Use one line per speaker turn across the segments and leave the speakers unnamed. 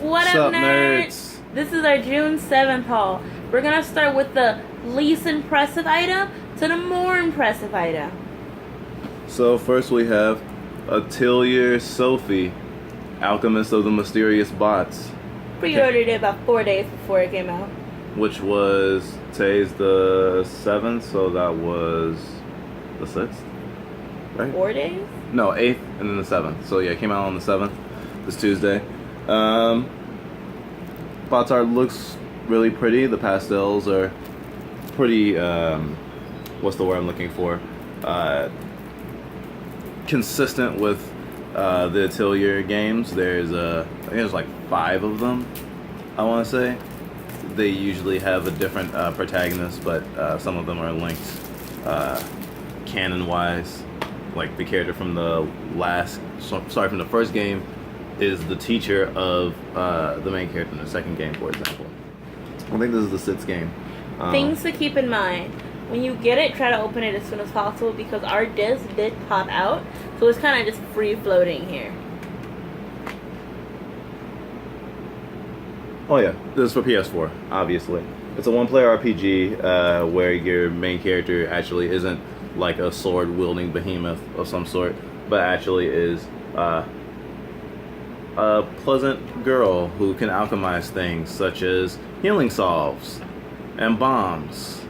What
What's
up,
up, nerds?
This is our June 7th haul. We're gonna start with the least impressive item to the more impressive item.
So first we have Atelier Sophie, Alchemist of the Mysterious Bots,
Pre-ordered it about 4 days before it came out.
which was today's the 7th, so that was the 6th, right?
4 days?
No, 8th and then the 7th. So yeah, it came out on the 7th, this Tuesday. Bots art looks really pretty. The pastels are pretty, what's the word I'm looking for? Consistent with the Atelier games. I think there's like 5 of them, I want to say. They usually have a different protagonist, but some of them are linked canon-wise. Like the character from the from the first game is the teacher of the main character in the second game, for example. I think this is the 6th game.
Things to keep in mind. When you get it, try to open it as soon as possible because our disc did pop out. So it's kind of just free floating here.
Oh yeah, this is for PS4, obviously. It's a one-player RPG where your main character actually isn't like a sword-wielding behemoth of some sort, but actually is a pleasant girl who can alchemize things such as healing salves and bombs.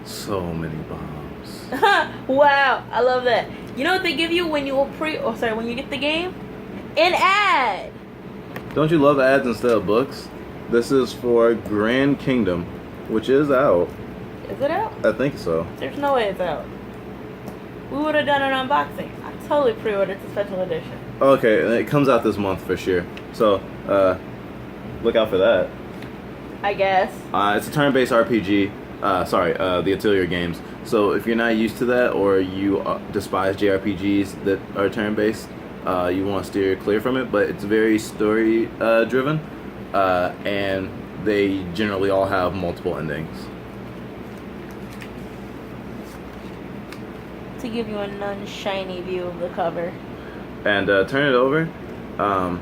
So many bombs.
Wow, I love that. You know what they give you when you when you get the game? An ad.
Don't you love ads instead of books? This is for Grand Kingdom, which is out.
Is it out?
I think so.
There's no way it's out. We would have done an unboxing. I totally pre-ordered the special edition.
Okay, it comes out this month for sure. So, look out for that.
I guess.
It's a turn-based RPG. The Atelier games. So if you're not used to that, or you despise JRPGs that are turn-based, you want to steer clear from it. But it's very story-driven, and they generally all have multiple endings.
To give you a non-shiny view of the cover.
And turn it over. I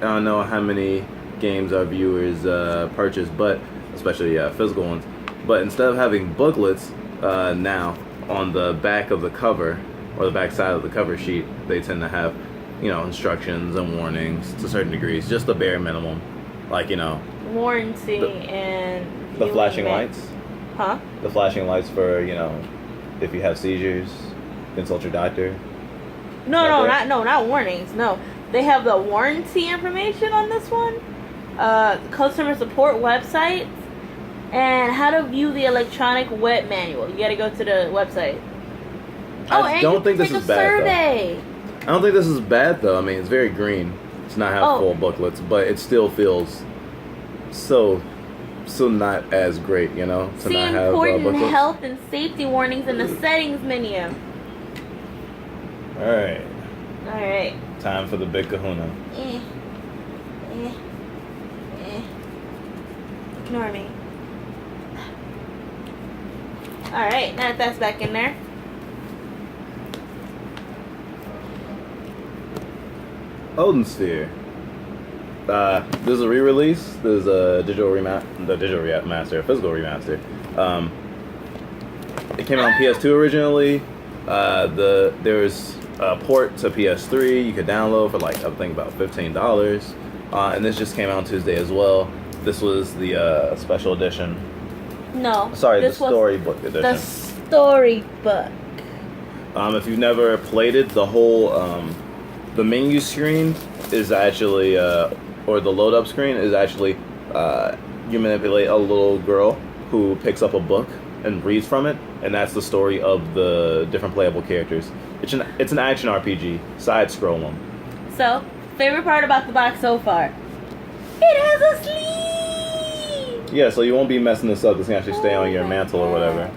don't know how many games our viewers purchase, but especially physical ones. But instead of having booklets now on the back of the cover or the back side of the cover sheet, they tend to have, instructions and warnings to certain degrees, just the bare minimum, like
warranty and
the flashing lights.
Huh?
The flashing lights for if you have seizures, consult your doctor.
Not warnings. No, they have the warranty information on this one. Customer support website. And how to view the electronic web manual. You gotta go to the website.
I don't think this is bad,
survey.
I don't think this is bad, though. I mean, it's very green. It's not have full booklets, but it still feels so not as great, to
See
not have
important
booklets.
health and safety warnings in the settings menu. Alright.
Time for the big kahuna.
Ignore me. Alright, now that's back in there.
Odin Sphere. This is a re-release. This is a physical remaster. It came out on PS2 originally. There's a port to PS3 you could download for I think about $15. And this just came out on Tuesday as well. This was the special edition.
No.
Sorry, the storybook edition.
The storybook.
If you've never played it, the whole the menu screen is actually or the load up screen is actually you manipulate a little girl who picks up a book and reads from it, and that's the story of the different playable characters. It's an action RPG, side scrolling.
So, favorite part about the box so far? It has a sleeve.
Yeah, so you won't be messing this up. This can actually stay on your mantle or whatever.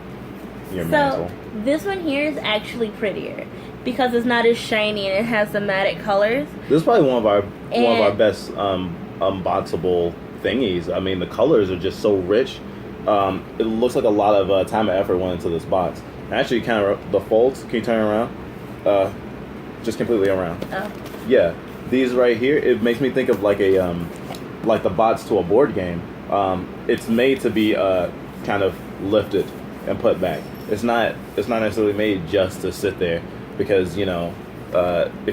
Mantle.
This one here is actually prettier because it's not as shiny and it has the matte colors.
This is probably one of our best unboxable thingies. I mean, the colors are just so rich. It looks like a lot of time and effort went into this box. Actually, the folds. Can you turn around? Just completely around.
Oh.
Yeah, these right here. It makes me think of like a like the bots to a board game, it's made to be kind of lifted and put back. It's not necessarily made just to sit there, because if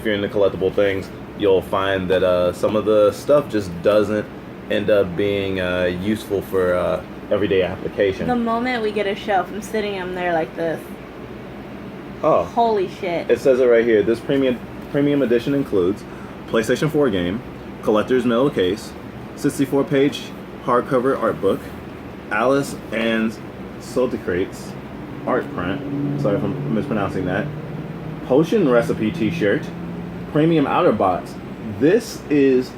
you're into collectible things, you'll find that some of the stuff just doesn't end up being useful for everyday application.
The moment we get a shelf, I'm sitting on there like this.
Oh,
holy shit!
It says it right here. This premium edition includes PlayStation 4 game, collector's metal case, 64-page hardcover art book, Alice and Socrates art print. Sorry if I'm mispronouncing that. Potion recipe T-shirt, premium outer box. This is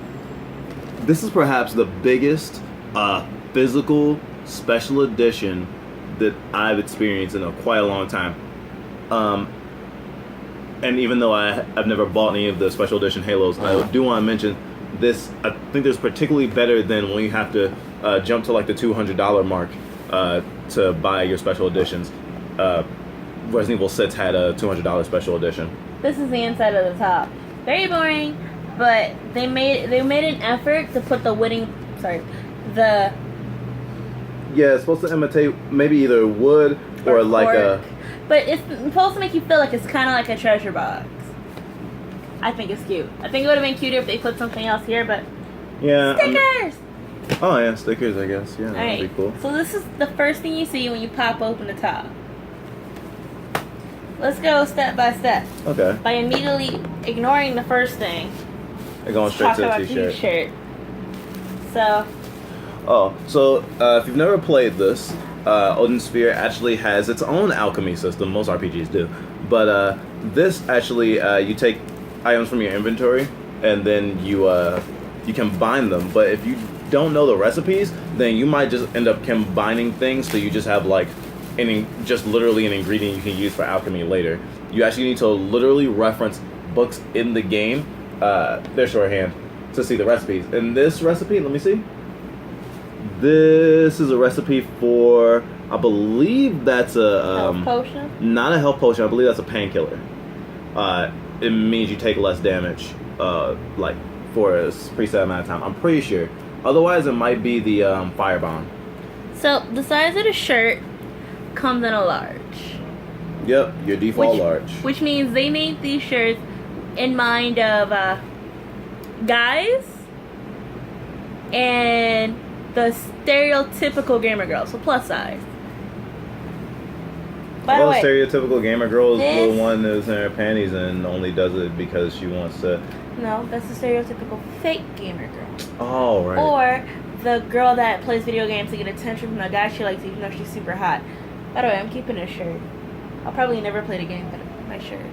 perhaps the biggest physical special edition that I've experienced in quite a long time. And even though I've never bought any of the special edition Halos, I do want to mention this. I think this is particularly better than when you have to jump to like the $200 mark to buy your special editions. Resident Evil 6 had a $200 special edition.
This is the inside of the top. Very boring, but they made an effort to put the
Yeah, it's supposed to imitate maybe either wood or like
cork. But it's supposed to make you feel like it's kind of like a treasure box. I think it's cute. I think it would have been cuter if they put something else here, but
yeah,
stickers.
Oh yeah, stickers. I guess yeah, that'd be cool.
So this is the first thing you see when you pop open the top. Let's go step by step.
Okay.
By immediately ignoring the first thing.
They're going straight to the
T-shirt. So.
Oh, so if you've never played this, Odin Sphere actually has its own alchemy system. Most RPGs do, but this actually you take items from your inventory and then you combine them. But if you don't know the recipes, then you might just end up combining things, so you just have like just literally an ingredient you can use for alchemy later. You actually need to literally reference books in the game, their shorthand, to see the recipes. And this recipe, let me see. This is a recipe for, I believe that's a
health potion?
Not a health potion. I believe that's a painkiller. It means you take less damage, like for a preset amount of time. I'm pretty sure. Otherwise, it might be the firebomb.
So the size of the shirt comes in a large.
Yep, your default large.
Which means they made these shirts in mind of guys and the stereotypical gamer girl, so plus size. By the way,
stereotypical gamer girl is the one that's in her panties and only does it because she wants to.
No, that's the stereotypical fake gamer girl.
Oh, right.
Or the girl that plays video games to get attention from the guy she likes, even though she's super hot. By the way, I'm keeping this shirt. I'll probably never play the game, but my shirt.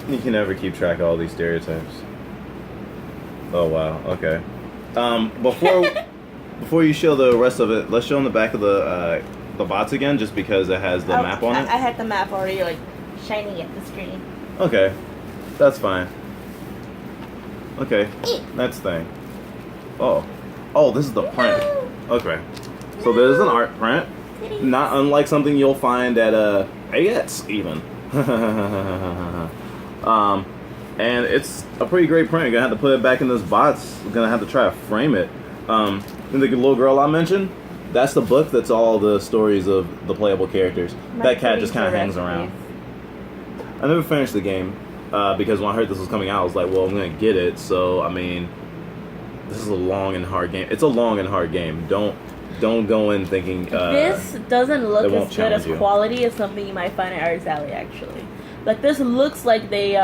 You can never keep track of all these stereotypes. Oh wow. Okay. Before you show the rest of it, let's show on the back of the bots again, just because it has the map on it.
I had the map already, like shining at the screen.
Okay, that's fine. Okay, next thing. Oh, this is the print. Okay, so there's an art print, not unlike something you'll find at AX even. And it's a pretty great print. You're gonna have to put it back in this box. You're gonna have to try to frame it. And the little girl I mentioned, that's the book that's all the stories of the playable characters. That cat just kind of hangs around. I never finished the game because when I heard this was coming out, I was like, well, I'm gonna get it. So I mean, this is a long and hard game. It's a long and hard game. Don't go in thinking
this doesn't look as good as
you.
Quality as something you might find at Artist Alley, actually. Like, this looks like they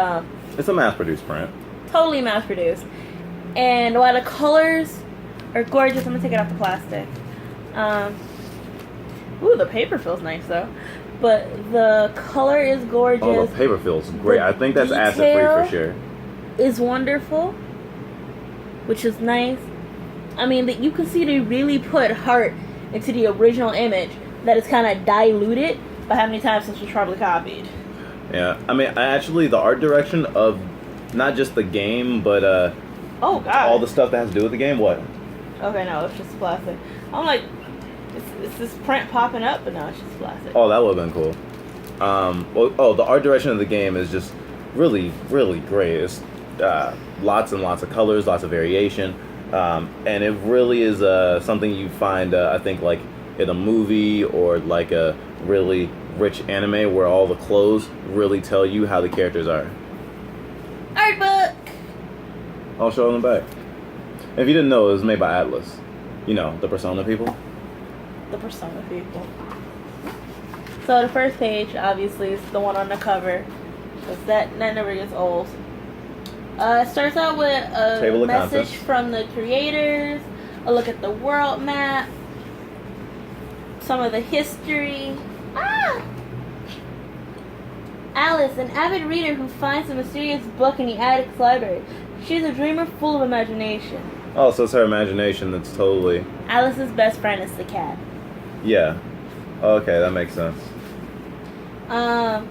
it's a mass-produced print.
Totally mass-produced. And while the colors are gorgeous, I'm gonna take it off the plastic. Ooh, the paper feels nice though. But the color is gorgeous.
Oh, the paper feels great. I think that's acid-free for sure.
Is wonderful, which is nice. I mean, that you can see they really put heart into the original image that is kind of diluted by how many times this was probably copied.
Yeah, I mean, the art direction of not just the game, but
oh god,
all the stuff that has to do with the game. What?
Okay, no, it's just plastic. I'm like, it's this print popping up, but no, it's just plastic.
Oh, that would have been cool. The art direction of the game is just really, really great. It's lots and lots of colors, lots of variation, and it really is something you find, I think, like in a movie or like a really rich anime where all the clothes really tell you how the characters are.
Art book.
I'll show them back. If you didn't know, it was made by Atlas. You know, the Persona people.
The Persona people. So the first page, obviously, is the one on the cover, because that never gets old. It starts out with a
Table of
message
contents
from the creators, a look at the world map, some of the history. Alice, an avid reader who finds a mysterious book in the attic's library. She's a dreamer full of imagination.
Oh, so it's her imagination that's totally...
Alice's best friend is the cat.
Yeah. Okay, that makes sense.
I'm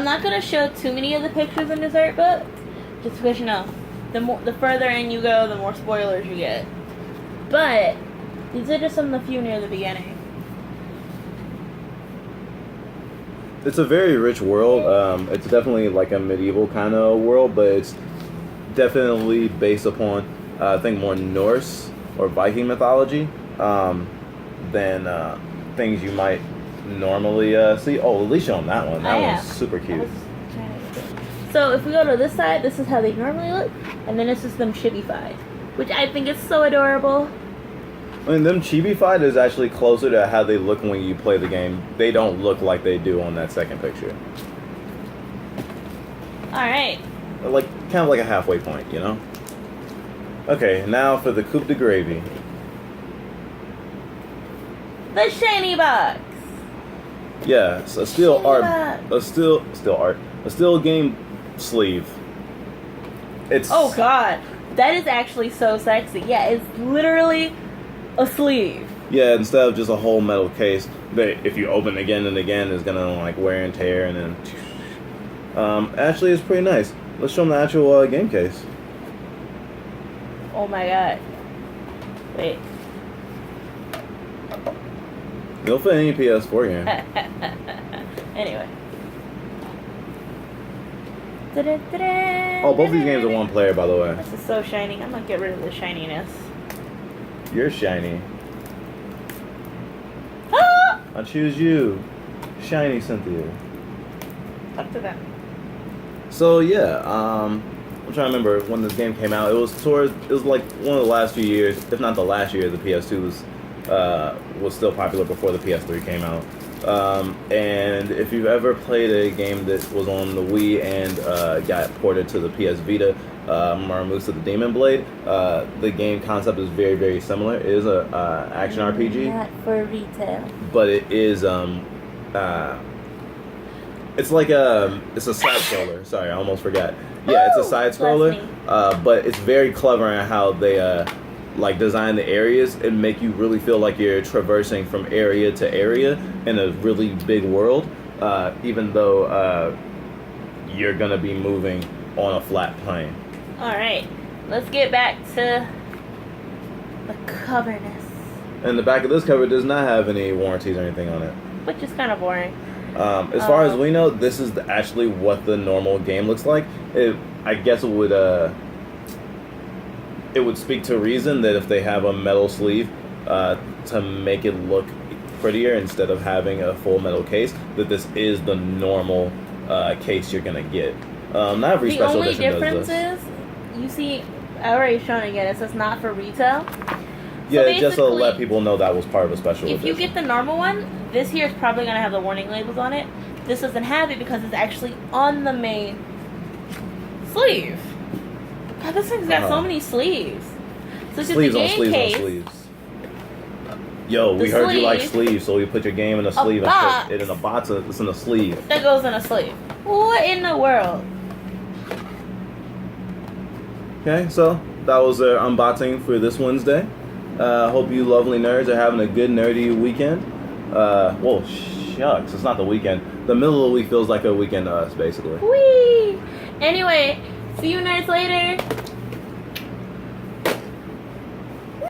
not gonna show too many of the pictures in this art book, just because, you know, the further in you go, the more spoilers you get. But these are just some of the few near the beginning.
It's a very rich world. It's definitely like a medieval kind of world, but it's definitely based upon, I think, more Norse or Viking mythology than things you might normally see. Oh, at least show them that one. That one's super cute.
So if we go to this side, this is how they normally look, and then this is them chibified, which I think is so adorable.
I mean, them chibi-fied is actually closer to how they look when you play the game. They don't look like they do on that second picture.
Alright.
Like, kind of like a halfway point, you know? Okay, now for the coup de gravy.
The shiny box!
Yes, a steel art, a steel game sleeve. It's...
Oh god, that is actually so sexy. Yeah, it's literally a sleeve.
Yeah, instead of just a whole metal case that if you open again and again is gonna like wear and tear and then... actually it's pretty nice. Let's show them the actual game case.
Oh my god. Wait.
They'll fit any PS4 game.
Anyway.
Oh, both these games are one player, by the way.
This is so shiny. I'm gonna get rid of the shininess.
You're shiny.
Ah!
I choose you. Shiny Cynthia.
Talk to them.
So yeah, I'm trying to remember when this game came out. It was like one of the last few years, if not the last year, the PS2 was still popular before the PS3 came out. And if you've ever played a game that was on the Wii and got ported to the PS Vita, Maramusa the Demon Blade, the game concept is very, very similar. It is a action RPG.
Not for retail.
But it is it's like it's a side scroller. Sorry, I almost forgot. Yeah, it's a side scroller. But it's very clever in how they like design the areas and make you really feel like you're traversing from area to area in a really big world, even though you're gonna be moving on a flat plane.
Alright, let's get back to the coverness.
And the back of this cover does not have any warranties or anything on it.
Which is kind of boring.
As far as we know, this is actually what the normal game looks like. I guess it would speak to reason that if they have a metal sleeve to make it look prettier instead of having a full metal case, that this is the normal case you're gonna get. Not every special edition does this.
The only difference is, you see, I already shown it again, it says not for retail.
Yeah,
So
just to let people know that was part of a special edition.
If you get the normal one, this here is probably going to have the warning labels on it. This doesn't have it because it's actually on the main sleeve. God, this thing's got so many sleeves. So it's
sleeves
just
on sleeves
case,
on sleeves. Yo, we heard you like sleeves, so we put your game in a sleeve and put it in a box. It's in a sleeve.
That goes in a sleeve. What in the world?
Okay, so that was our unboxing for this Wednesday. Hope you lovely nerds are having a good nerdy weekend. Well, shucks, it's not the weekend. The middle of the week feels like a weekend to us, basically.
Whee! Anyway, see you nerds later.